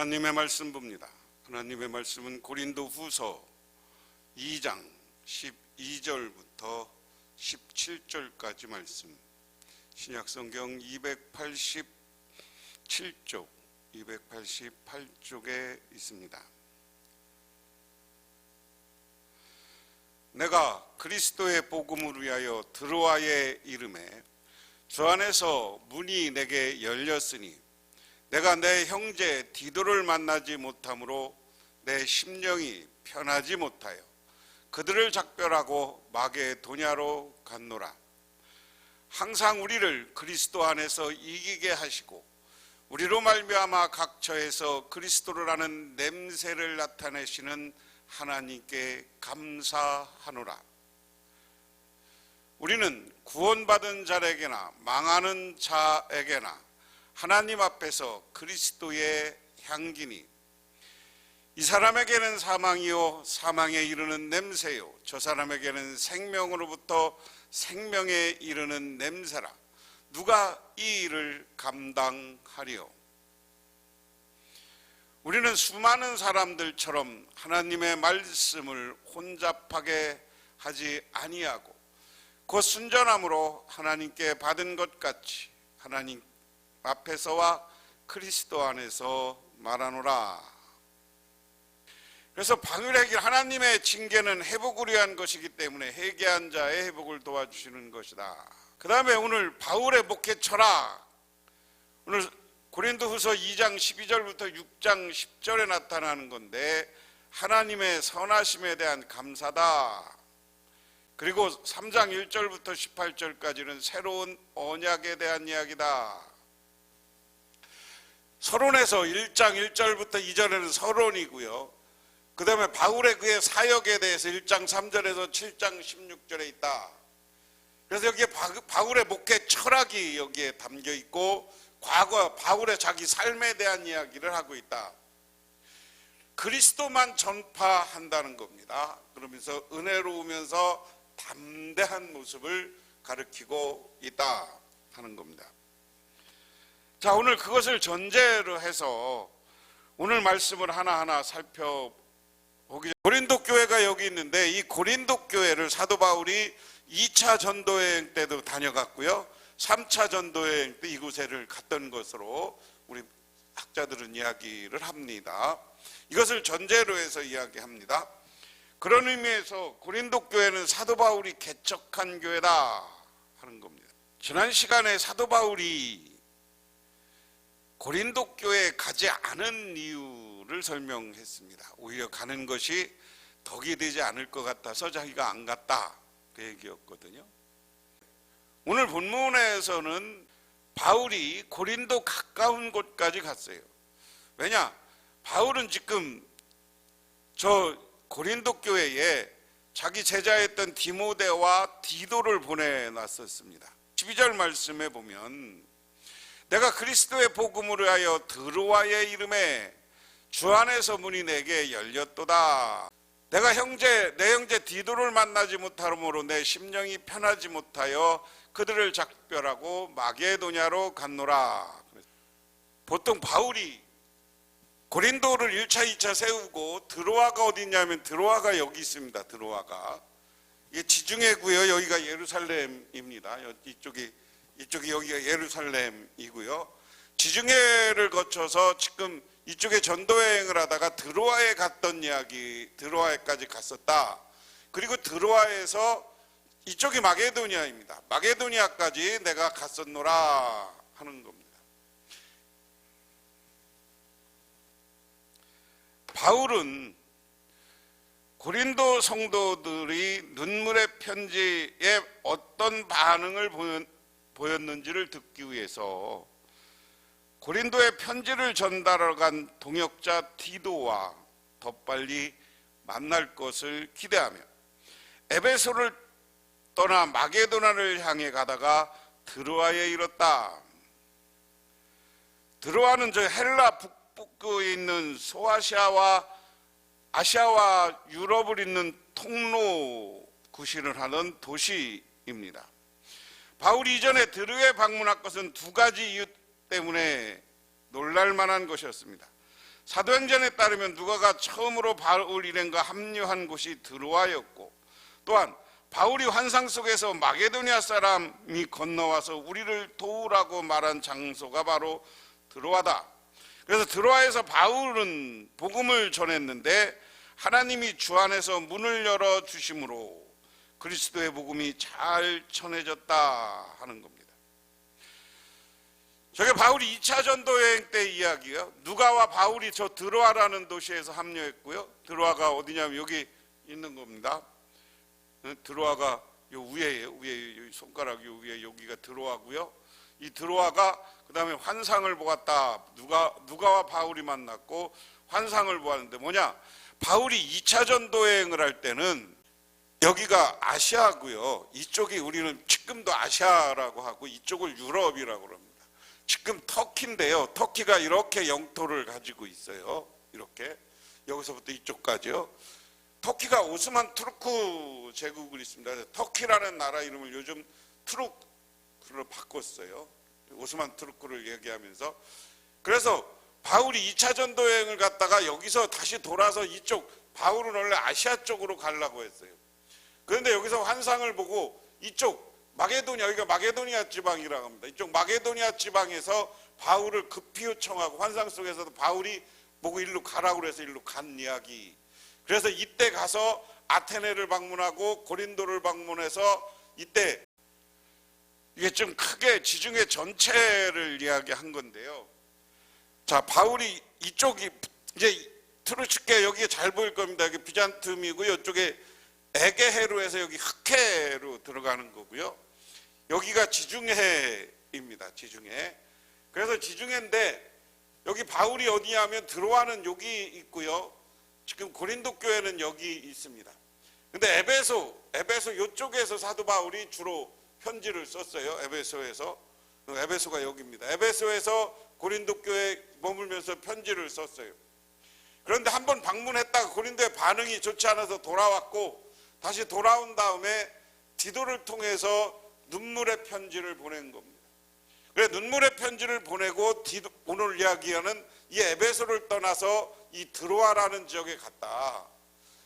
하나님의 말씀 봅니다. 하나님의 말씀은 고린도후서 2장 12절부터 17절까지 말씀, 신약성경 287쪽, 288쪽에 있습니다. 내가 그리스도의 복음을 위하여 드로아에 이름에 주 안에서 문이 내게 열렸으니 내가 내 형제 디도를 만나지 못함으로 내 심령이 편하지 못하여 그들을 작별하고 마게도냐로 갔노라. 항상 우리를 그리스도 안에서 이기게 하시고 우리로 말미암아 각 처에서 그리스도를 아는 냄새를 나타내시는 하나님께 감사하노라. 우리는 구원받은 자에게나 망하는 자에게나 하나님 앞에서 그리스도의 향기니 이 사람에게는 사망이요 사망에 이르는 냄새요 저 사람에게는 생명으로부터 생명에 이르는 냄새라. 누가 이 일을 감당하리요? 우리는 수많은 사람들처럼 하나님의 말씀을 혼잡하게 하지 아니하고 곧 순전함으로 하나님께 받은 것 같이 하나님 앞에서와 그리스도 안에서 말하노라. 그래서 방울의 길, 하나님의 징계는 회복을 위한 것이기 때문에 회개한 자의 회복을 도와주시는 것이다. 그 다음에 오늘 바울의 목회 철학, 오늘 고린도후서 2장 12절부터 6장 10절에 나타나는 건데 하나님의 선하심에 대한 감사다. 그리고 3장 1절부터 18절까지는 새로운 언약에 대한 이야기다. 서론에서 1장 1절부터 2절에는 서론이고요. 그 다음에 바울의 그의 사역에 대해서 1장 3절에서 7장 16절에 있다. 그래서 여기에 바울의 목회 철학이 여기에 담겨 있고 과거 바울의 자기 삶에 대한 이야기를 하고 있다. 그리스도만 전파한다는 겁니다. 그러면서 은혜로우면서 담대한 모습을 가리키고 있다 하는 겁니다. 자, 오늘 그것을 전제로 해서 오늘 말씀을 하나하나 살펴보기. 고린도 교회가 여기 있는데 이 고린도 교회를 사도 바울이 2차 전도여행 때도 다녀갔고요, 3차 전도여행 때 이곳에를 갔던 것으로 우리 학자들은 이야기를 합니다. 이것을 전제로 해서 이야기합니다. 그런 의미에서 고린도 교회는 사도 바울이 개척한 교회다 하는 겁니다. 지난 시간에 사도 바울이 고린도 교회에 가지 않은 이유를 설명했습니다. 오히려 가는 것이 덕이 되지 않을 것 같아서 자기가 안 갔다, 그 얘기였거든요. 오늘 본문에서는 바울이 고린도 가까운 곳까지 갔어요. 왜냐? 바울은 지금 저 고린도 교회에 자기 제자였던 디모데와 디도를 보내놨었습니다. 12절 말씀에 보면 내가 그리스도의 복음을 위하여 드로아의 이름에 주 안에서 문이 내게 열렸도다. 내가 내 형제 디도를 만나지 못함으로 내 심령이 편하지 못하여 그들을 작별하고 마게도냐로 갔노라. 보통 바울이 고린도를 1차, 2차 세우고 드로아가 어디 있냐면 드로아가 여기 있습니다. 드로아가 이게 지중해고요. 여기가 예루살렘입니다. 이쪽이 여기가 예루살렘이고요. 지중해를 거쳐서 지금 이쪽에 전도여행을 하다가 드로아에 갔던 이야기, 드로아에까지 갔었다. 그리고 드로아에서 이쪽이 마게도니아입니다. 마게도니아까지 내가 갔었노라 하는 겁니다. 바울은 고린도 성도들이 눈물의 편지에 어떤 반응을 보였는지를 듣기 위해서 고린도에 편지를 전달하러 간 동역자 디도와 더 빨리 만날 것을 기대하며 에베소를 떠나 마게도나를 향해 가다가 드로아에 이뤘다. 드로아는 저 헬라 북부에 있는 소아시아와 아시아와 유럽을 잇는 통로 구실을 하는 도시입니다. 바울이 이전에 드로아에 방문한 것은 두 가지 이유 때문에 놀랄만한 것이었습니다. 사도행전에 따르면 누가가 처음으로 바울 일행과 합류한 곳이 드로아였고, 또한 바울이 환상 속에서 마게도니아 사람이 건너와서 우리를 도우라고 말한 장소가 바로 드로아다. 그래서 드로아에서 바울은 복음을 전했는데 하나님이 주 안에서 문을 열어 주심으로 그리스도의 복음이 잘 전해졌다 하는 겁니다. 저게 바울이 2차 전도 여행 때 이야기예요. 누가와 바울이 저 드로아라는 도시에서 합류했고요. 드로아가 어디냐면 여기 있는 겁니다. 드로아가 요 위에예요. 위에 손가락 요 위에 여기가 드로아고요. 이 드로아가 그 다음에 환상을 보았다. 누가와 바울이 만났고 환상을 보았는데 뭐냐? 바울이 2차 전도 여행을 할 때는 여기가 아시아고요. 이쪽이 우리는 지금도 아시아라고 하고 이쪽을 유럽이라고 합니다. 지금 터키인데요. 터키가 이렇게 영토를 가지고 있어요. 이렇게 여기서부터 이쪽까지요. 터키가 오스만 투르크 제국을 있습니다. 터키라는 나라 이름을 요즘 투르크로 바꿨어요. 오스만 투르크를 얘기하면서. 그래서 바울이 2차 전도 여행을 갔다가 여기서 다시 돌아서 이쪽, 바울은 원래 아시아 쪽으로 가려고 했어요. 그런데 여기서 환상을 보고 이쪽 마게도니아, 여기가 마게도니아 지방이라고 합니다. 이쪽 마게도니아 지방에서 바울을 급히 요청하고 환상 속에서도 바울이 보고 일로 가라고 그래서 일로 간 이야기. 그래서 이때 가서 아테네를 방문하고 고린도를 방문해서 이때 이게 좀 크게 지중해 전체를 이야기한 건데요. 자, 바울이 이쪽이 이제 트루츠케 여기에 잘 보일 겁니다. 여기 비잔툼이고요. 이쪽에 에게해로 여기 흑해로 들어가는 거고요. 여기가 지중해입니다. 지중해. 그래서 지중해인데 여기 바울이 어디냐면 드로아는 여기 있고요. 지금 고린도 교회는 여기 있습니다. 근데 에베소 이쪽에서 사도 바울이 주로 편지를 썼어요. 에베소가 여기입니다. 에베소에서 고린도 교회에 머물면서 편지를 썼어요. 그런데 한번 방문했다가 고린도의 반응이 좋지 않아서 돌아왔고 다시 돌아온 다음에 디도를 통해서 눈물의 편지를 보낸 겁니다. 그래 눈물의 편지를 보내고 오늘 이야기하는 이 에베소를 떠나서 이 드로아라는 지역에 갔다.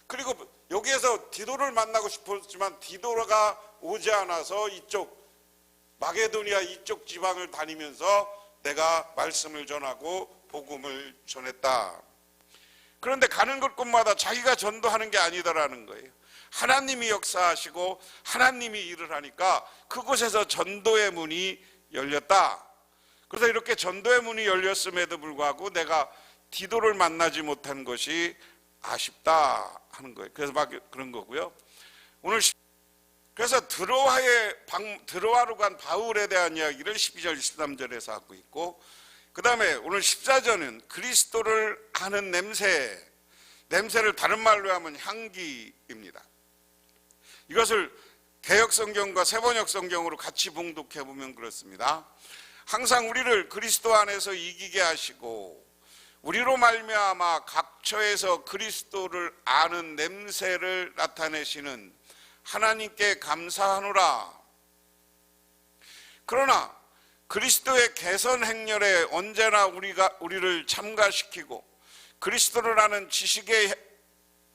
그리고 여기에서 디도를 만나고 싶었지만 디도가 오지 않아서 이쪽 마게도니아 이쪽 지방을 다니면서 내가 말씀을 전하고 복음을 전했다. 그런데 가는 곳곳마다 자기가 전도하는 게 아니다라는 거예요. 하나님이 역사하시고 하나님이 일을 하니까 그곳에서 전도의 문이 열렸다. 그래서 이렇게 전도의 문이 열렸음에도 불구하고 내가 디도를 만나지 못한 것이 아쉽다 하는 거예요. 그래서 막 그런 거고요. 오늘 그래서 드로아로 간 바울에 대한 이야기를 12절 13절에서 하고 있고, 그 다음에 오늘 14절은 그리스도를 아는 냄새를 다른 말로 하면 향기입니다. 이것을 개역성경과 새번역성경으로 같이 봉독해 보면 그렇습니다. 항상 우리를 그리스도 안에서 이기게 하시고 우리로 말미암아 각처에서 그리스도를 아는 냄새를 나타내시는 하나님께 감사하노라. 그러나 그리스도의 개선 행렬에 언제나 우리를 참가시키고 그리스도를 아는 지식의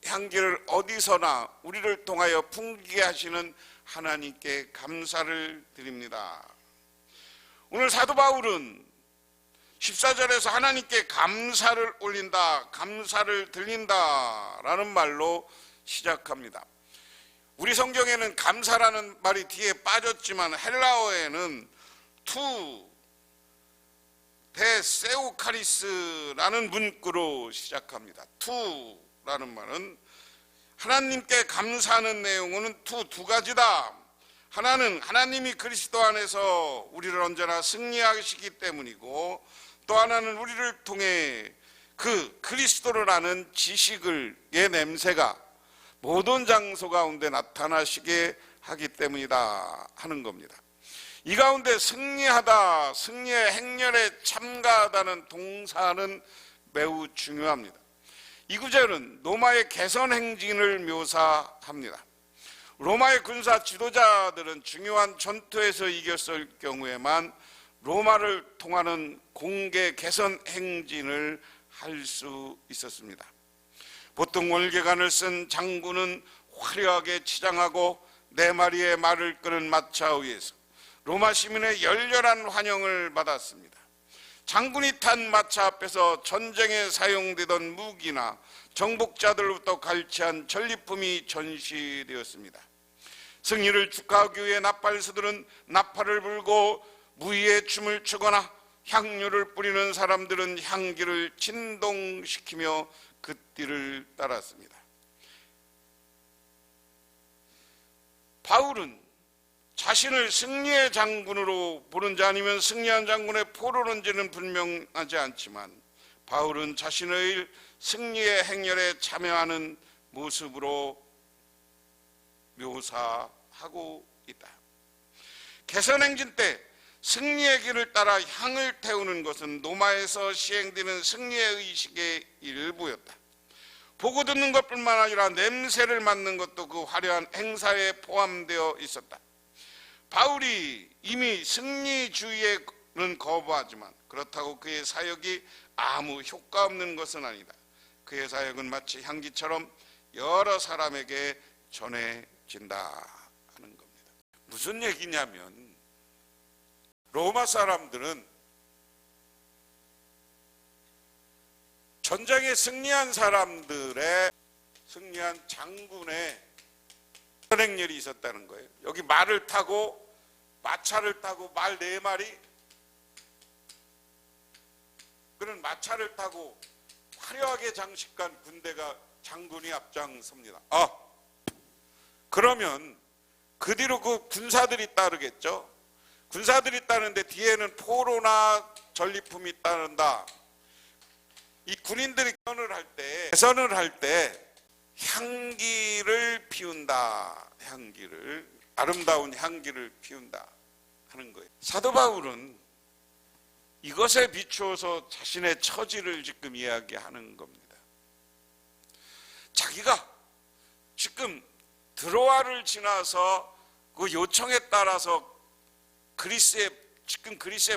향기를 어디서나 우리를 통하여 풍기게 하시는 하나님께 감사를 드립니다. 오늘 사도 바울은 14절에서 하나님께 감사를 올린다, 감사를 드린다 라는 말로 시작합니다. 우리 성경에는 감사라는 말이 뒤에 빠졌지만 헬라어에는 데세우카리스라는 문구로 시작합니다. 라는 말은 하나님께 감사하는 내용은 두 가지다. 하나는 하나님이 그리스도 안에서 우리를 언제나 승리하시기 때문이고, 또 하나는 우리를 통해 그 그리스도를 아는 지식의 냄새가 모든 장소 가운데 나타나시게 하기 때문이다 하는 겁니다. 이 가운데 승리하다, 승리의 행렬에 참가하다는 동사는 매우 중요합니다. 이 구절은 로마의 개선 행진을 묘사합니다. 로마의 군사 지도자들은 중요한 전투에서 이겼을 경우에만 로마를 통하는 공개 개선 행진을 할 수 있었습니다. 보통 월계관을 쓴 장군은 화려하게 치장하고 4마리의 말을 끄는 마차 위에서 로마 시민의 열렬한 환영을 받았습니다. 장군이 탄 마차 앞에서 전쟁에 사용되던 무기나 정복자들로부터 갈취한 전리품이 전시되었습니다. 승리를 축하하기 위해 나팔수들은 나팔을 불고 무희의 춤을 추거나 향유를 뿌리는 사람들은 향기를 진동시키며 그 띠를 따랐습니다. 바울은 자신을 승리의 장군으로 부른지 아니면 승리한 장군의 포로는지는 분명하지 않지만 바울은 자신의 승리의 행렬에 참여하는 모습으로 묘사하고 있다. 개선행진 때 승리의 길을 따라 향을 태우는 것은 로마에서 시행되는 승리의 의식의 일부였다. 보고 듣는 것뿐만 아니라 냄새를 맡는 것도 그 화려한 행사에 포함되어 있었다. 바울이 이미 승리주의에는 거부하지만 그렇다고 그의 사역이 아무 효과 없는 것은 아니다. 그의 사역은 마치 향기처럼 여러 사람에게 전해진다 하는 겁니다. 무슨 얘기냐면 로마 사람들은 전쟁에 승리한 사람들의 승리한 장군의 선행렬이 있었다는 거예요. 여기 말을 타고 마차를 타고 말 4마리, 그런 마차를 타고 화려하게 장식한 군대가 장군이 앞장섭니다. 그러면 그 뒤로 그 군사들이 따르겠죠. 군사들이 따르는데 뒤에는 포로나 전리품이 따른다. 이 군인들이 개선을 할 때 향기를 피운다. 아름다운 향기를 피운다 하는 거예요. 사도 바울은 이것에 비추어서 자신의 처지를 지금 이야기하는 겁니다. 자기가 지금 드로아를 지나서 그 요청에 따라서 그리스의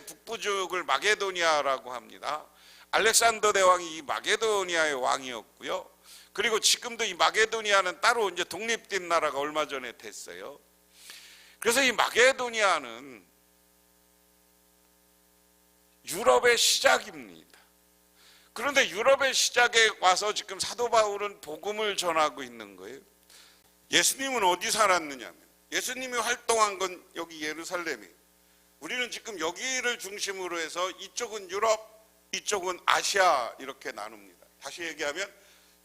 북부 지역을 마게도니아라고 합니다. 알렉산더 대왕이 이 마게도니아의 왕이었고요. 그리고 지금도 이 마게도니아는 따로 이제 독립된 나라가 얼마 전에 됐어요. 그래서 이 마게도니아는 유럽의 시작입니다. 그런데 유럽의 시작에 와서 지금 사도 바울은 복음을 전하고 있는 거예요. 예수님은 어디 살았느냐면 예수님이 활동한 건 여기 예루살렘이에요. 우리는 지금 여기를 중심으로 해서 이쪽은 유럽, 이쪽은 아시아 이렇게 나눕니다. 다시 얘기하면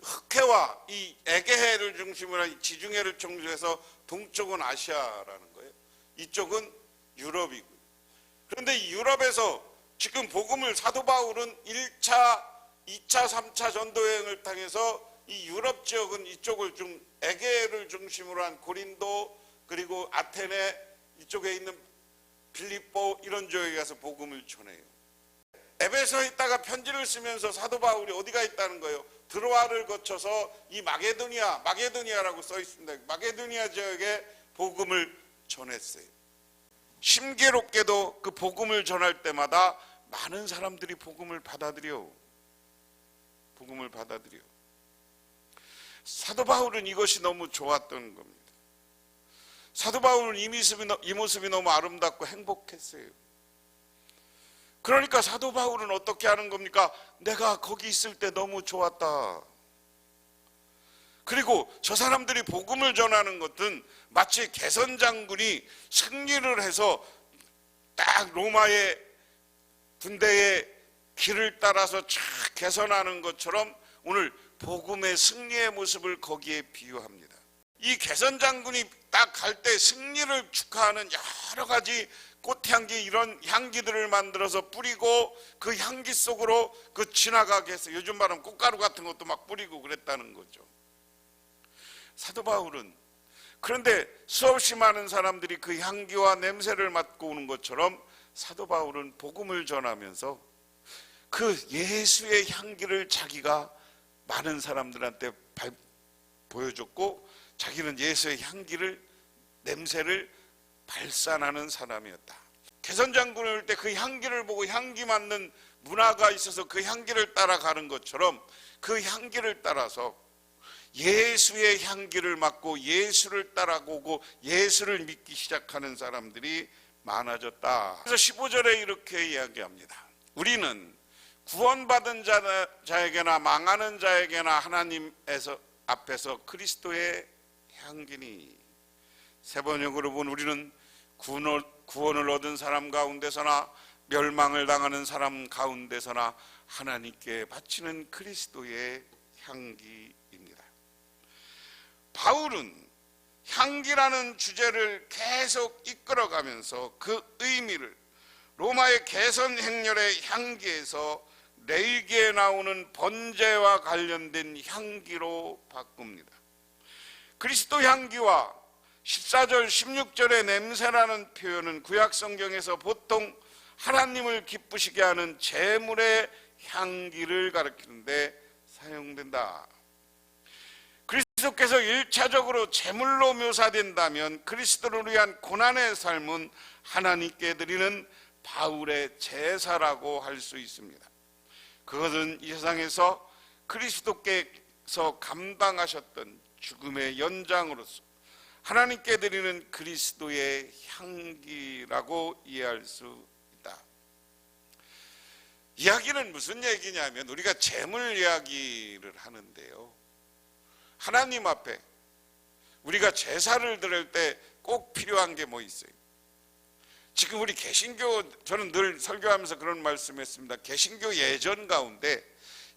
흑해와 이 에게해를 중심으로 한 지중해를 중심해서 동쪽은 아시아라는 거예요. 이쪽은 유럽이고요. 그런데 이 유럽에서 지금 복음을 사도 바울은 1차, 2차, 3차 전도여행을 통해서 이 유럽 지역은 이쪽을 좀 에게해를 중심으로 한 고린도 그리고 아테네 이쪽에 있는 빌립보 이런 지역에 가서 복음을 전해요. 에베소에 있다가 편지를 쓰면서 사도 바울이 어디가 있다는 거예요? 드로아를 거쳐서 이 마게도니아라고 써 있습니다. 마게도니아 지역에 복음을 전했어요. 신기롭게도 그 복음을 전할 때마다 많은 사람들이 복음을 받아들여. 사도 바울은 이것이 너무 좋았던 겁니다. 사도 바울은 이 모습이 너무 아름답고 행복했어요. 그러니까 사도 바울은 어떻게 하는 겁니까? 내가 거기 있을 때 너무 좋았다. 그리고 저 사람들이 복음을 전하는 것은 마치 개선 장군이 승리를 해서 딱 로마의 군대의 길을 따라서 쫙 개선하는 것처럼 오늘 복음의 승리의 모습을 거기에 비유합니다. 이 개선 장군이 딱 갈 때 승리를 축하하는 여러 가지 꽃향기 이런 향기들을 만들어서 뿌리고 그 향기 속으로 그 지나가게 해서 요즘 말하면 꽃가루 같은 것도 막 뿌리고 그랬다는 거죠. 사도 바울은 그런데 수없이 많은 사람들이 그 향기와 냄새를 맡고 오는 것처럼 사도 바울은 복음을 전하면서 그 예수의 향기를 자기가 많은 사람들한테 보여줬고 자기는 예수의 향기를 냄새를 발산하는 사람이었다. 개선 장군을 올 때 그 향기를 보고 향기 맡는 문화가 있어서 그 향기를 따라가는 것처럼 그 향기를 따라서 예수의 향기를 맡고 예수를 따라오고 예수를 믿기 시작하는 사람들이 많아졌다. 그래서 15절에 이렇게 이야기합니다. 우리는 구원받은 자에게나 망하는 자에게나 하나님 앞에서 그리스도의 향기니. 세 번역으로 보면 우리는 구원을 얻은 사람 가운데서나 멸망을 당하는 사람 가운데서나 하나님께 바치는 그리스도의 향기입니다. 바울은 향기라는 주제를 계속 이끌어가면서 그 의미를 로마의 개선 행렬의 향기에서 레위기에 나오는 번제와 관련된 향기로 바꿉니다. 그리스도 향기와 14절 16절의 냄새라는 표현은 구약 성경에서 보통 하나님을 기쁘시게 하는 제물의 향기를 가리키는데 사용된다. 그리스도께서 1차적으로 제물로 묘사된다면 그리스도를 위한 고난의 삶은 하나님께 드리는 바울의 제사라고 할 수 있습니다. 그것은 이 세상에서 그리스도께서 감당하셨던 죽음의 연장으로서 하나님께 드리는 그리스도의 향기라고 이해할 수 있다. 이야기는 무슨 얘기냐면 우리가 제물 이야기를 하는데요, 하나님 앞에 우리가 제사를 드릴 때 꼭 필요한 게 뭐 있어요? 지금 우리 개신교, 저는 늘 설교하면서 그런 말씀했습니다. 개신교 예전 가운데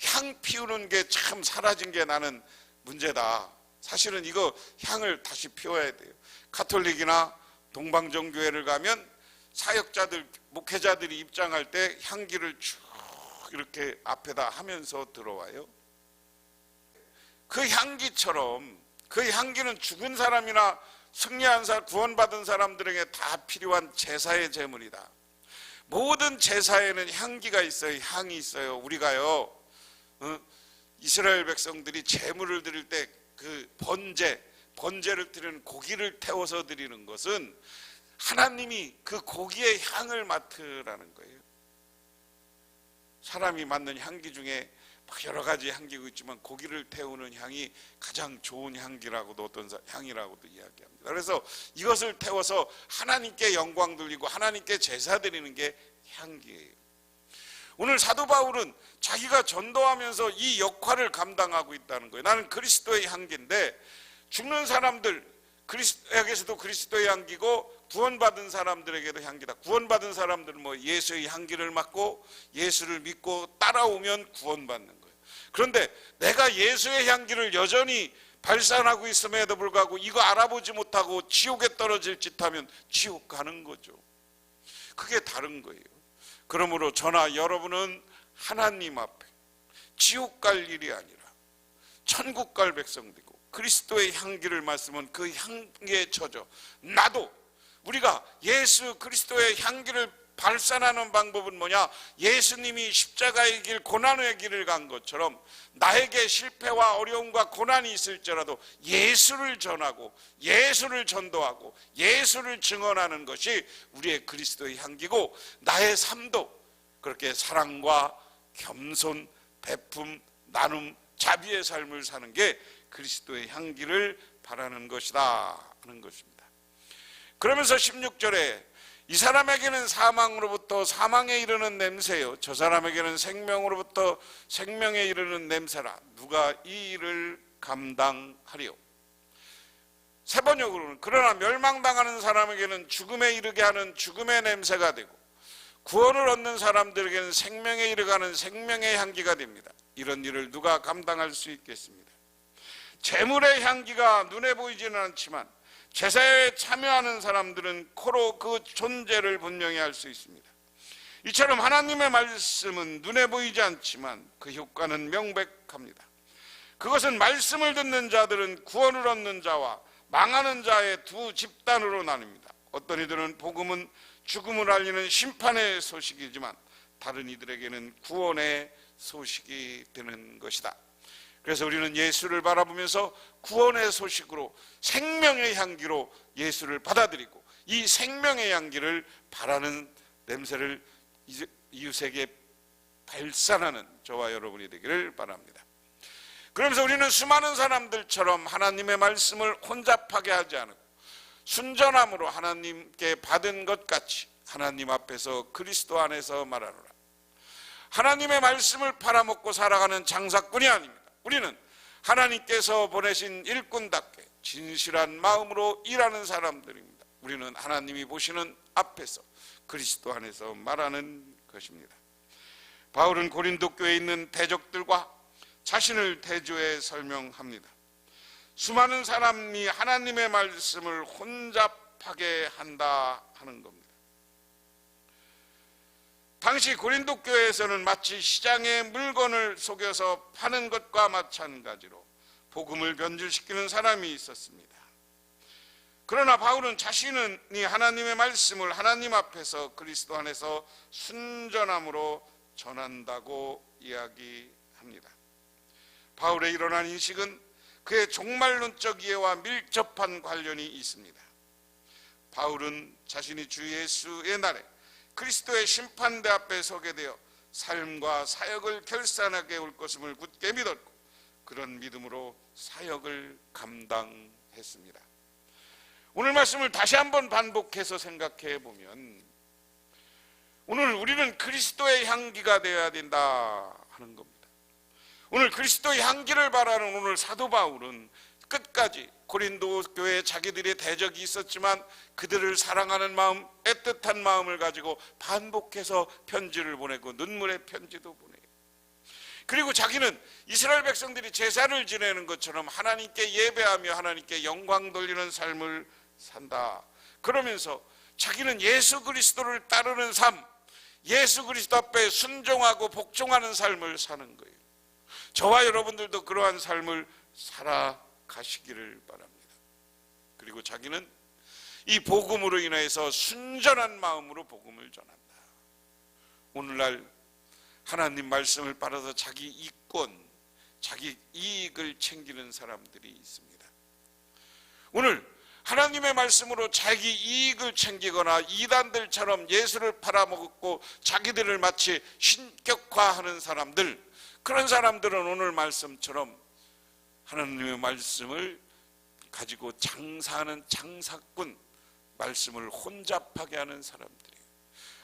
향 피우는 게 참 사라진 게 나는 문제다. 사실은 이거 향을 다시 피워야 돼요. 가톨릭이나 동방정교회를 가면 사역자들, 목회자들이 입장할 때 향기를 쭉 이렇게 앞에다 하면서 들어와요. 그 향기처럼 그 향기는 죽은 사람이나 승리한 사람, 구원받은 사람들에게 다 필요한 제사의 제물이다. 모든 제사에는 향기가 있어요. 향이 있어요. 우리가요, 이스라엘 백성들이 제물을 드릴 때 그 번제를 드리는 고기를 태워서 드리는 것은 하나님이 그 고기의 향을 맡으라는 거예요. 사람이 맡는 향기 중에 여러 가지 향기가 있지만 고기를 태우는 향이 가장 좋은 향기라고도, 어떤 향이라고도 이야기합니다. 그래서 이것을 태워서 하나님께 영광 돌리고 하나님께 제사 드리는 게 향기예요. 오늘 사도 바울은 자기가 전도하면서 이 역할을 감당하고 있다는 거예요. 나는 그리스도의 향기인데 죽는 사람들 그리스도에게서도 그리스도의 향기고 구원받은 사람들에게도 향기다. 구원받은 사람들은 뭐 예수의 향기를 맡고 예수를 믿고 따라오면 구원받는 거예요. 그런데 내가 예수의 향기를 여전히 발산하고 있음에도 불구하고 이거 알아보지 못하고 지옥에 떨어질 짓 하면 지옥 가는 거죠. 그게 다른 거예요. 그러므로 저나 여러분은 하나님 앞에 지옥 갈 일이 아니라 천국 갈 백성들이고 그리스도의 향기를 맡으면 그 향기에 젖어 나도, 우리가 예수 그리스도의 향기를 발산하는 방법은 뭐냐? 예수님이 십자가의 길, 고난의 길을 간 것처럼 나에게 실패와 어려움과 고난이 있을지라도 예수를 전하고 예수를 전도하고 예수를 증언하는 것이 우리의 그리스도의 향기고, 나의 삶도 그렇게 사랑과 겸손, 베품, 나눔, 자비의 삶을 사는 게 그리스도의 향기를 바라는 것이다 하는 것입니다. 그러면서 16절에 이 사람에게는 사망으로부터 사망에 이르는 냄새요, 저 사람에게는 생명으로부터 생명에 이르는 냄새라. 누가 이 일을 감당하리요? 세 번역으로는 그러나 멸망당하는 사람에게는 죽음에 이르게 하는 죽음의 냄새가 되고 구원을 얻는 사람들에게는 생명에 이르가는 생명의 향기가 됩니다. 이런 일을 누가 감당할 수 있겠습니다. 제물의 향기가 눈에 보이지는 않지만 제사에 참여하는 사람들은 코로 그 존재를 분명히 알 수 있습니다. 이처럼 하나님의 말씀은 눈에 보이지 않지만 그 효과는 명백합니다. 그것은 말씀을 듣는 자들은 구원을 얻는 자와 망하는 자의 두 집단으로 나뉩니다. 어떤 이들은 복음은 죽음을 알리는 심판의 소식이지만 다른 이들에게는 구원의 소식이 되는 것이다. 그래서 우리는 예수를 바라보면서 구원의 소식으로 생명의 향기로 예수를 받아들이고 이 생명의 향기를 바라는 냄새를 이웃에게 발산하는 저와 여러분이 되기를 바랍니다. 그러면서 우리는 수많은 사람들처럼 하나님의 말씀을 혼잡하게 하지 않고 순전함으로 하나님께 받은 것 같이 하나님 앞에서 그리스도 안에서 말하노라. 하나님의 말씀을 팔아먹고 살아가는 장사꾼이 아닙니다. 우리는 하나님께서 보내신 일꾼답게 진실한 마음으로 일하는 사람들입니다. 우리는 하나님이 보시는 앞에서 그리스도 안에서 말하는 것입니다. 바울은 고린도 교회에 있는 대적들과 자신을 대조해 설명합니다. 수많은 사람이 하나님의 말씀을 혼잡하게 한다 하는 겁니다. 당시 고린도 교회에서는 마치 시장의 물건을 속여서 파는 것과 마찬가지로 복음을 변질시키는 사람이 있었습니다. 그러나 바울은 자신이 하나님의 말씀을 하나님 앞에서 그리스도 안에서 순전함으로 전한다고 이야기합니다. 바울의 일어난 인식은 그의 종말론적 이해와 밀접한 관련이 있습니다. 바울은 자신이 주 예수의 날에 그리스도의 심판대 앞에 서게 되어 삶과 사역을 결산하게 올 것임을 굳게 믿었고 그런 믿음으로 사역을 감당했습니다. 오늘 말씀을 다시 한번 반복해서 생각해 보면 오늘 우리는 그리스도의 향기가 되어야 된다 하는 겁니다. 오늘 그리스도의 향기를 바라는 오늘 사도 바울은 끝까지 고린도 교회에 자기들의 대적이 있었지만 그들을 사랑하는 마음, 애틋한 마음을 가지고 반복해서 편지를 보내고 눈물의 편지도 보내요. 그리고 자기는 이스라엘 백성들이 제사를 지내는 것처럼 하나님께 예배하며 하나님께 영광 돌리는 삶을 산다. 그러면서 자기는 예수 그리스도를 따르는 삶, 예수 그리스도 앞에 순종하고 복종하는 삶을 사는 거예요. 저와 여러분들도 그러한 삶을 살아가시기를 바랍니다. 그리고 자기는 이 복음으로 인해서 순전한 마음으로 복음을 전한다. 오늘날 하나님 말씀을 따라서 자기 이권, 자기 이익을 챙기는 사람들이 있습니다. 오늘 하나님의 말씀으로 자기 이익을 챙기거나 이단들처럼 예수를 팔아먹고 자기들을 마치 신격화하는 사람들, 그런 사람들은 오늘 말씀처럼 하나님의 말씀을 가지고 장사하는 장사꾼, 말씀을 혼잡하게 하는 사람들이에요.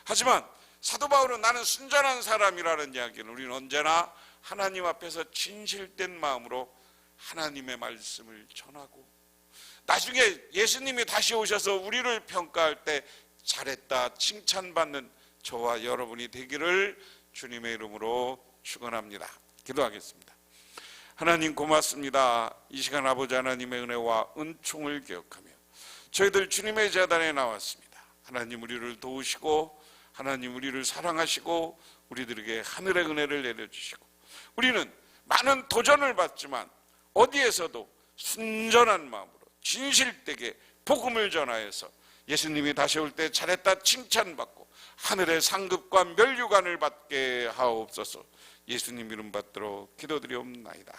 하지만 사도 바울은 나는 순전한 사람이라는 이야기는 우리는 언제나 하나님 앞에서 진실된 마음으로 하나님의 말씀을 전하고 나중에 예수님이 다시 오셔서 우리를 평가할 때 잘했다 칭찬받는 저와 여러분이 되기를 주님의 이름으로 축원합니다. 기도하겠습니다. 하나님 고맙습니다. 이 시간 아버지 하나님의 은혜와 은총을 기억하며 저희들 주님의 제단에 나왔습니다. 하나님 우리를 도우시고 하나님 우리를 사랑하시고 우리들에게 하늘의 은혜를 내려주시고 우리는 많은 도전을 받지만 어디에서도 순전한 마음으로 진실되게 복음을 전하여서 예수님이 다시 올 때 잘했다 칭찬받고 하늘의 상급과 면류관을 받게 하옵소서. 예수님 이름 받들어 기도드리옵나이다.